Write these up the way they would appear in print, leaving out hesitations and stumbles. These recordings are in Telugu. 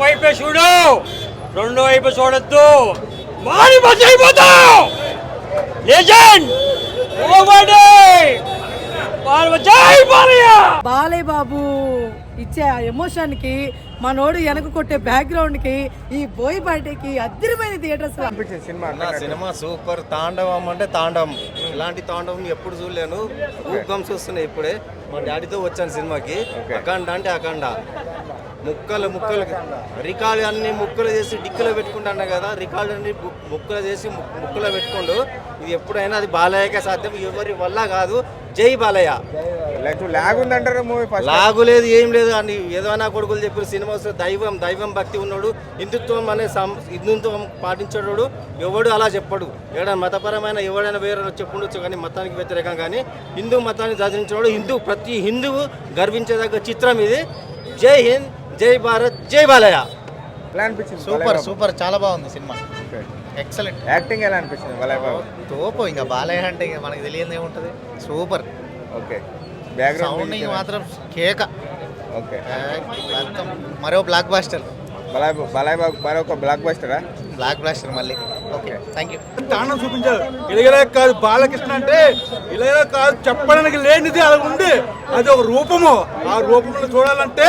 వైపే చూడు, రెండు వైపు చూడొద్దు, మారి మర్చిపోతావు. లెజెండ్ బాలయ్య బాబు ఇచ్చే ఆ ఎమోషన్ కి మనోడు వెనక కొట్టే బ్యాక్గ్రౌండ్ కి ఈ బోయ్ పార్టీకి అద్దరిమైన థియేటర్స్ సినిమా సూపర్. తాండవం అంటే తాండవం, ఇలాంటి తాండవం ఎప్పుడు చూడలేను. గూప్గమ్స్ వస్తున్నాయి ఇప్పుడే. మా డాడీతో వచ్చాను సినిమాకి. అఖండ అంటే అఖండ, ముక్కలు రికార్డు అన్ని ముక్కలు చేసి డిక్కలో పెట్టుకుంటాను కదా, రికార్డు అన్ని ముక్కలు చేసి ముక్కలో పెట్టుకోండు. ఇది ఎప్పుడైనా అది బాలయ్యకే సాధ్యం, ఎవరి వల్ల కాదు. జై బాలయ్య. లాగ్ ఉందంటారు మూవీ. లాగు లేదు, ఏం లేదు అని ఏదైనా కొడుకులు చెప్పారు. సినిమా దైవం భక్తి ఉన్నాడు, హిందుత్వం పాటించాడు. ఎవడు అలా చెప్పడు. ఏదైనా మతపరమైన ఎవడైనా వేరే చెప్పుండొచ్చు, కానీ మతానికి వ్యతిరేకం. కానీ హిందూ మతాన్ని ఆచరించినాడు. ప్రతి హిందువు గర్వించేదగ్గ చిత్రం ఇది. జై హింద్, జై భారత్, జై బాలయ్య. సూపర్ చాలా బాగుంది సినిమా. ఎక్సలెంట్. యాక్టింగ్ ఎలా అనిపించింది బాలయ్య బాబు? తోపు. ఇంకా బాలయ్య అంటే ఇంకా మనకి తెలియదు ఏముంటుంది. సూపర్. ఓకే. బ్యాక్గ్రౌండ్ మాత్రం కేక. ఓకే. మరో బ్లాక్ బాస్టర్. బాలయ్య బాబు మరొక బ్లాక్ బాస్టరా? బ్లాక్ బాస్టర్ మళ్ళీ. Okay, thank you. తాండం చూపించారు. ఇలాగలే కాదు బాలకృష్ణ అంటే, ఇలాగ కాదు చెప్పడానికి లేనిది అలా ఉంది. అది ఒక రూపము. ఆ రూపంలో చూడాలంటే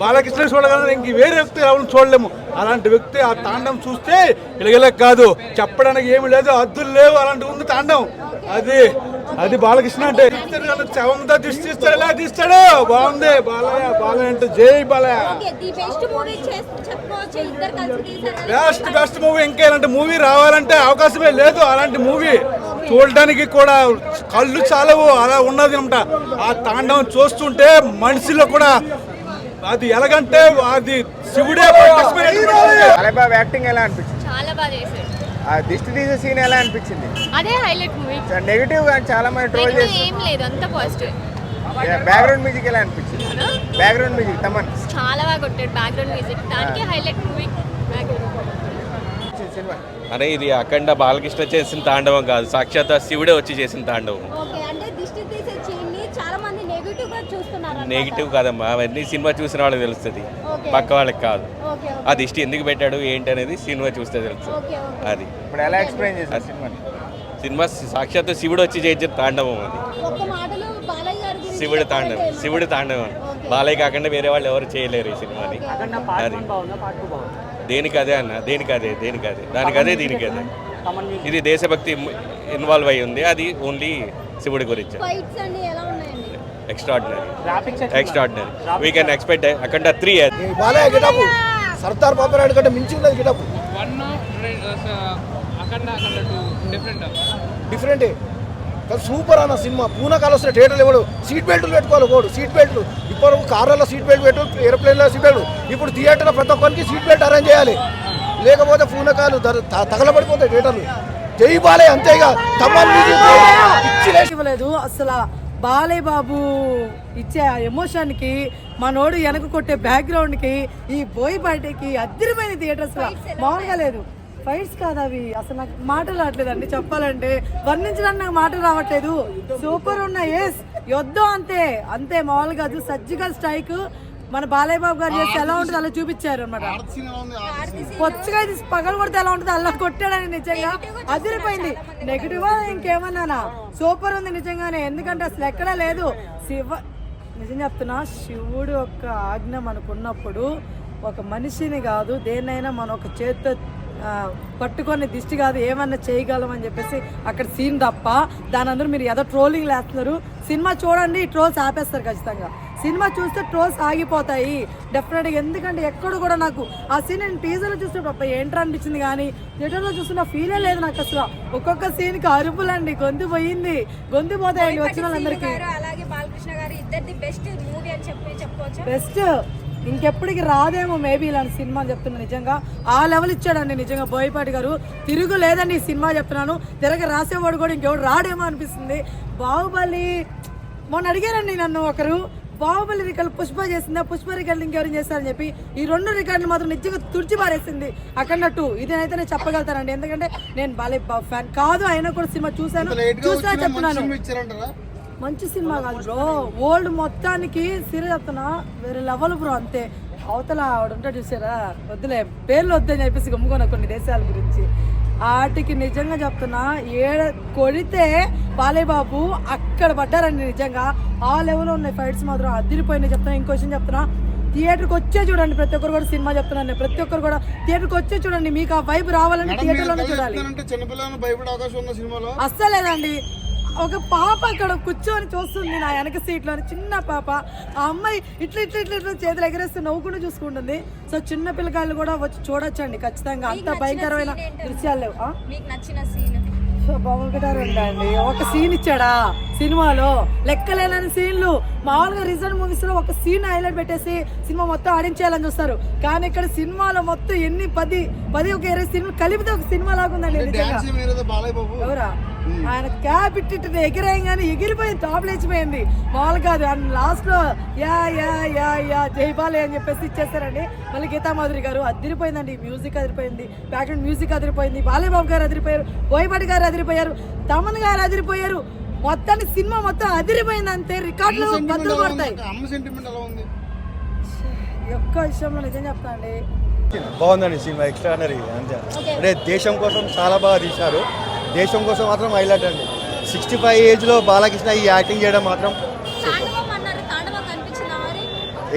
బాలకృష్ణ చూడగలను, ఇంక వేరే వ్యక్తి ఎవరిని చూడలేము. అలాంటి వ్యక్తి ఆ తాండం చూస్తే ఇలాగలే కాదు చెప్పడానికి ఏమి లేదు, అద్దులు లేవు, అలాంటి ఉంది తాండం. అది బాలకృష్ణ అంటే. శవంతో తీస్తాడు, ఎలా తీస్తాడు. బాగుంది బాలయ్య అంటే జై బాలయ్య. Best movie. ఇంకా ఇలాంటి మూవీ రావాలంటే అవకాశమే లేదు. అలాంటి మూవీ చూడడానికి కూడా కళ్ళు చాలవు, అలా ఉన్నది అనమాట. ఆ తాండవం చూస్తుంటే మనిషిలో కూడా అది ఎలాగంటే అది శివుడే. బాలయ్య బాబు యాక్టింగ్ ఎలా అనిపించింది? చాలా బాగా చేశారు. ఆ దిష్టి తీసే సీన్ ఎలా అనిపించింది? అదే హైలైట్ మూవీ. నెగటివ్ గా చాలా మంది ట్రోల్ చేసి ఏం లేదు, అంత పాజిటివ్. బ్యాక్గ్రౌండ్ మ్యూజిక్ ఎలా అనిపించింది? బ్యాక్గ్రౌండ్ మ్యూజిక్ తమన్ చాలా బాగా కొట్టాడు. బ్యాక్గ్రౌండ్ మ్యూజిక్ దానికి హైలైట్ మూవీ. సినిమా అరే ఇది అఖండ బాలకృష్ణ చేసిన తాండవం కాదు, సాక్షాత్ శివుడే వచ్చి చేసిన తాండవం. ఓకే, అంటే దిష్టి తీసే సీన్ ని చాలా మంది నెగటివ్ గా చూస్తున్నారు. నెగిటివ్ కాదమ్మా, అవన్నీ సినిమా చూసిన వాళ్ళకి తెలుస్తుంది, పక్క వాళ్ళకి కాదు. ఆ దిష్టి ఎందుకు పెట్టాడు ఏంటి అనేది సినిమా చూస్తే తెలుస్తుంది. అది ఇప్పుడు ఎలా ఎక్స్ప్లెయిన్ చేశారు సినిమాని? సినిమా సాక్షాత్ శివుడు వచ్చి చేసిన తాండవం అది. శివుడి తాండవం. బాలయ్య కాకుండా వేరే వాళ్ళు ఎవరు చేయలేరు ఈ సినిమాని. అది దేనికి అదే అన్న, దేనికి అదే దానికి అదే దీనికి అదే. ఇది దేశభక్తి ఇన్వాల్వ్ అయి ఉంది. అది ఓన్లీ శివుడి గురించి. Extraordinary. We can expect Akhanda 3. Balayya getup Sardar Baburayudu కంటే మించి ఉన్నది గెటప్. డిఫరెంటే సూపర్ అన్న సినిమా. పూనకాలు వస్తున్న థియేటర్లు ఎవడు సీట్ బెల్ట్లు పెట్టుకోవాలి. ఒకడు సీట్ బెల్ట్లు. ఇప్పుడు కార్లలో సీట్ బెల్ట్ పెట్టు, ఏరోప్లేన్లో సీట్ బెల్ట్. ఇప్పుడు థియేటర్లో ప్రతి ఒక్కరికి సీట్ బెల్ట్ అరేంజ్ చేయాలి, లేకపోతే పూనకాలు తగలబడిపోతాయి థియేటర్లు. జై బాలయ్య అంతేగా. ఇవ్వలేదు అసలు. బాలయ్య బాబు ఇచ్చే ఆ ఎమోషన్ కి మనోడు వెనక కొట్టే బ్యాక్గ్రౌండ్ కి ఈ బోయ్ పార్టీకి అద్దరిమైన థియేటర్స్ మామూలుగా లేదు. ఫైట్స్ కాదు అవి, అసలు నాకు మాటలు రావట్లేదండి చెప్పాలంటే. వర్ణించడానికి నాకు మాటలు రావట్లేదు. సూపర్ ఉన్నాయి. యుద్ధం అంతే మామూలుగా కాదు. సర్జికల్ స్ట్రైక్ మన బాలయ్య బాబు గారు చేస్తే ఎలా ఉంటుంది అలా చూపించారు అనమాట. కొత్తగా ఇది పగలు కొడితే ఎలా ఉంటుంది అలా కొట్టాడని నిజంగా అదిరిపోయింది. నెగిటివ్ ఇంకేమన్నానా, సూపర్ ఉంది నిజంగానే. ఎందుకంటే అసలు ఎక్కడా లేదు. నిజం చెప్తున్నా, శివుడు యొక్క ఆజ్ఞ మనకున్నప్పుడు ఒక మనిషిని కాదు దేన్నైనా మనం ఒక చేత్తో పట్టుకొని దిష్టి కాదు ఏమన్నా చేయగలం అని చెప్పేసి అక్కడ సీన్ తప్ప దాని అందరూ మీరు ఏదో ట్రోలింగ్ వేస్తున్నారు. సినిమా చూడండి, ట్రోల్స్ ఆపేస్తారు ఖచ్చితంగా. సినిమా చూస్తే ట్రోల్స్ ఆగిపోతాయి డెఫినెట్గా. ఎందుకంటే ఎక్కడ కూడా నాకు ఆ సీన్ నేను టీజర్లో చూసినప్పుడు ఏంట్రా అనిపించింది, కానీ థియేటర్లో చూస్తున్న ఫీలే లేదు నాకు అసలు. ఒక్కొక్క సీన్కి అరుపులండి, గొంతు పోయింది, గొంతు పోతాయండి వచ్చిన వాళ్ళందరికీ. బెస్ట్ ఇంకెప్పటికి రాదేమో మేబీ ఇలాంటి సినిమా చెప్తున్నా. నిజంగా ఆ లెవెల్ ఇచ్చాడండి నిజంగా బోయపాటి గారు. తిరుగు లేదండి ఈ సినిమా చెప్తున్నాను. తిరగ రాసేవాడు కూడా ఇంకెవడు రాడేమో అనిపిస్తుంది. బాహుబలి మొన్న అడిగారండి నన్ను ఒకరు, బాహుబలి రికార్డు పుష్ప చేసిందా, పుష్ప రికార్డులు ఇంకెవరు చేస్తారని చెప్పి. ఈ 2 రికార్డులు మాత్రం నిజంగా తుడిచి పారేసింది అఖండ 2. ఇదేనైతే నేను చెప్పగలుగుతానండి, ఎందుకంటే నేను బాలయ్య ఫ్యాన్ కాదు. అయినా కూడా సినిమా చూసా చెప్తున్నాను. మంచి సినిమా కాదు బ్రో, ఓల్డ్ మొత్తానికి సీరియల్ చెప్తున్నా వేరే లెవెల్ బ్రో. అంతే అవతల ఆవిడ ఉంటాడు చూసారా, వద్దులే పేర్లు వద్దని చెప్పేసి గమ్ముకున్న కొన్ని దేశాల గురించి. వాటికి నిజంగా చెప్తున్నా, కొడితే బాలయ్య బాబు అక్కడ పడ్డారండి. నిజంగా ఆ లెవెల్లో ఉన్నాయి ఫైట్స్ మాత్రం అదిరిపోయినాయి. చెప్తున్నా, ఇంకో విషయం చెప్తున్నా, థియేటర్కి వచ్చే చూడండి ప్రతి ఒక్కరు కూడా. సినిమా చెప్తున్నాను, ప్రతి ఒక్కరు కూడా థియేటర్కి వచ్చే చూడండి. మీకు ఆ వైబ్ రావాలంటే థియేటర్లోనే చూడాలి. అస్సలేదండి. ఒక పాప అక్కడ కూర్చొని చూస్తుంది నా వెనక సీట్లో, చిన్న పాప. ఆ అమ్మాయి ఇట్లా ఇట్లా ఇట్లా ఇట్లా చేతులు ఎగరేస్తూ నవ్వుకుంటూ చూసుకుంటుంది. సో చిన్న పిల్లకాయలు కూడా వచ్చి చూడొచ్చండి ఖచ్చితంగా. అంత భయంకరమైన దృశ్యాలు లేవు. సో బాగుంటారు అండి. ఒక సీన్ ఇచ్చాడా సినిమాలో, లెక్కలేనని సీన్లు. మామూలుగా రీసెంట్ మూవీస్ లో ఒక సీన్ హైలైట్ పెట్టేసి సినిమా మొత్తం ఆడించేయాలని చూస్తారు. కానీ ఇక్కడ సినిమాలో మొత్తం ఎన్ని 10 ఒక 20 సినిమాలు కలిపితే ఒక సినిమా లాగుందండి నిజంగా. ఎవరా ఆయన క్యాప్ ఇట్టి ఎగిరేయంగానే ఎగిరిపోయింది, టాప్ లేచిపోయింది. మామూలు కాదు. అండ్ లాస్ట్ లో యా యా యా యా జైబాలే అని చెప్పేసి ఇచ్చేస్తారండి. మళ్ళీ గీతామాధురి గారు అదిరిపోయిందండి. మ్యూజిక్ అదిరిపోయింది, బ్యాక్గ్రౌండ్ మ్యూజిక్ అదిరిపోయింది. బాలయ్య బాబు గారు అదిరిపోయారు, బోయపాటి గారు అదిరిపోయారు, తమన్ గారు అదిరిపోయారు. మొత్తానికి సినిమా మొత్తం అదిరిపోయింది. అంతే రికార్డులు బద్దలు పడతాయి. ఒక్క విషయంలో నిజం చెప్తా అండి, బాగుందండి సినిమా, ఎక్స్ట్రానరీ అంతే. అంటే దేశం కోసం చాలా బాగా తీశారు. దేశం కోసం మాత్రం హైలైట్ అండి. 65 ఏజ్లో బాలకృష్ణ ఈ యాక్టింగ్ చేయడం మాత్రం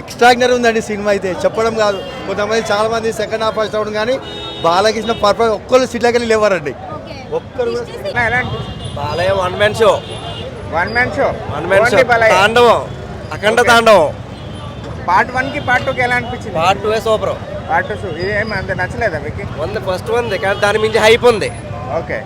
ఎక్స్ట్రాడినరీ ఉందండి సినిమా అయితే. చెప్పడం కాదు, కొంతమంది చాలా మంది సెకండ్ హాఫ్ ఫస్ట్ అవడం, కానీ బాలకృష్ణ పర్ఫెక్ట్. ఒక్కరు సీట్లకెళ్ళి లేవారండి, ఒక్కరు కూడా. బాలయ్య వన్ మ్యాన్ షో తాండవం, అఖండ తాండవం. పార్ట్ 1 కి పార్ట్ 2 కి ఎలా అనిపించింది? Part 2 super. పార్ట్ 2 ఇది ఏమి అంత నచ్చలేదా మీకు? ఫస్ట్ ఉంది కానీ దాని మించి హైప్ ఉంది. ఓకే.